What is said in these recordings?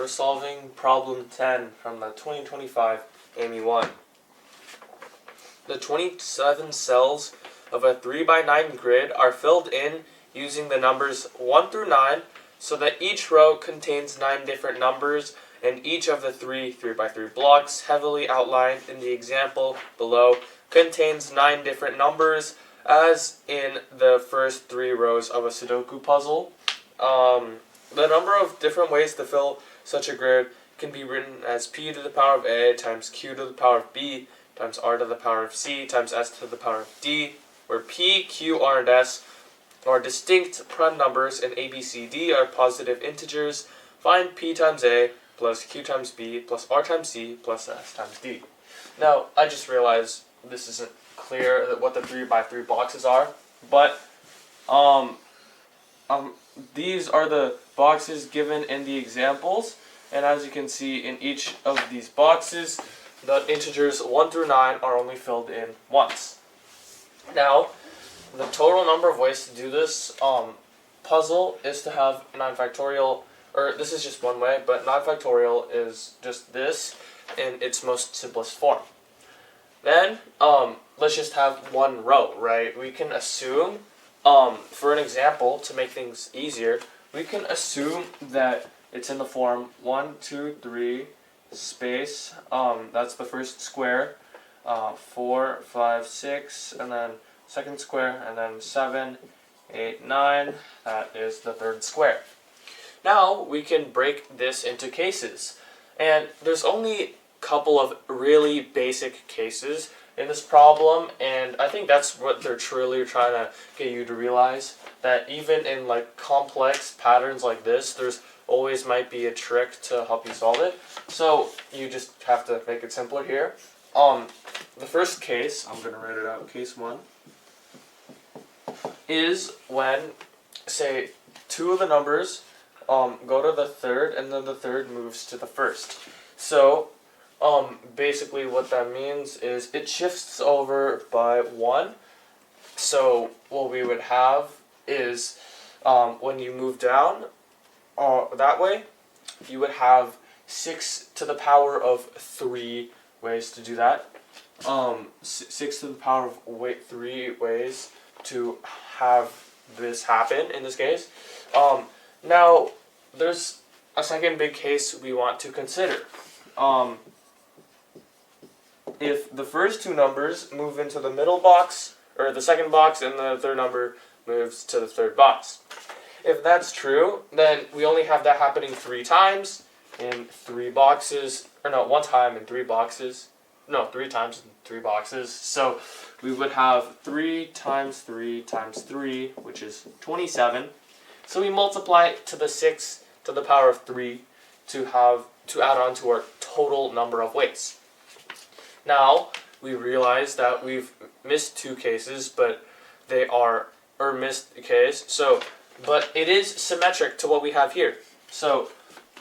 we're solving problem 10 from the 2025 Amy 1. The 27 cells of a 3x9 grid are filled in using the numbers 1 through 9 so that each row contains 9 different numbers and each of the 3x3 blocks heavily outlined in the example below contains 9 different numbers as in the first 3 rows of a Sudoku puzzle. The number of different ways to fill such a grid can be written as p to the power of a times q to the power of b times r to the power of c times s to the power of d, where p, q, r, and s are distinct prime numbers and a, b, c, d are positive integers. Find p times a plus q times b plus r times c plus s times d. Now, I just realized this isn't clear what the 3x3 boxes are, but these are the boxes given in the examples, and as you can see in each of these boxes, the integers 1 through 9 are only filled in once. Now, the total number of ways to do this puzzle is to have 9 factorial, or this is just one way, but 9 factorial is just this in its most simplest form. Then, let's just have one row, right? We can assume, for an example, to make things easier, we can assume that it's in the form 1, 2, 3, space, that's the first square, 4, 5, 6, and then second square, and then 7, 8, 9, that is the third square. Now, we can break this into cases, and there's only a couple of really basic cases in this problem, and I think that's what they're truly trying to get you to realize, that even in like complex patterns like this, there's always might be a trick to help you solve it. So you just have to make it simpler here. The first case, I'm going to write it out, case 1, is when, say, 2 of the numbers go to the third, and then the third moves to the first. So basically what that means is it shifts over by 1. So what we would have is when you move down that way, you would have 6 to the power of 3 ways to do that. 6 to the power of 3 ways to have this happen in this case. Now, there's a second big case we want to consider. If the first 2 numbers move into the middle box, or the second box, and the third number moves to the third box. If that's true, then we only have that happening 3 times in 3 boxes, or no, 1 time in 3 boxes. No, 3 times in 3 boxes. So we would have 3 times 3 times 3, which is 27. So we multiply it to the 6 to the power of 3 to add on to our total number of ways. Now, we realize that we've missed 2 cases, but they are, or missed a case, but it is symmetric to what we have here. So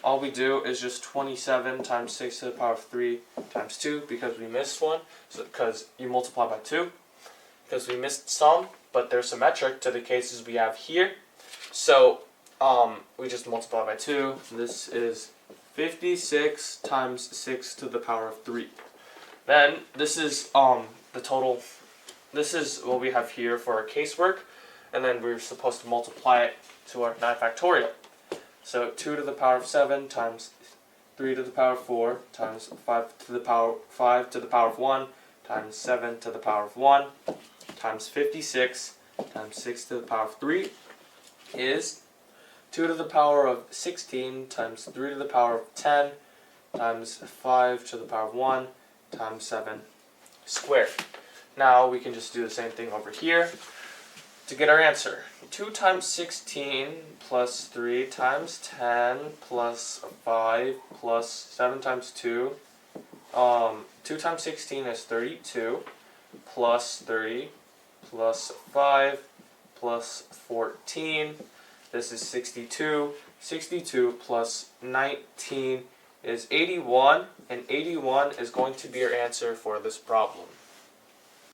all we do is just 27 times 6 to the power of 3 times 2, because we missed one, so because you multiply by 2, because we missed some, but they're symmetric to the cases we have here. So we just multiply by 2. This is 56 times 6 to the power of 3. Then this is the total. This is what we have here for our casework, and then we're supposed to multiply it to our 9 factorial. So 2 to the power of 7 times 3 to the power of 4 times 5 to the power of 1 times 7 to the power of 1 times 56 times 6 to the power of 3 is 2 to the power of 16 times 3 to the power of 10 times 5 to the power of 1 times 7 squared. Now we can just do the same thing over here to get our answer. 2 times 16 plus 3 times 10 plus 5 plus 7 times 2. 2 times 16 is 32 plus 30 plus 5 plus 14. This is 62. 62 plus 19 is 81, and 81 is going to be your answer for this problem.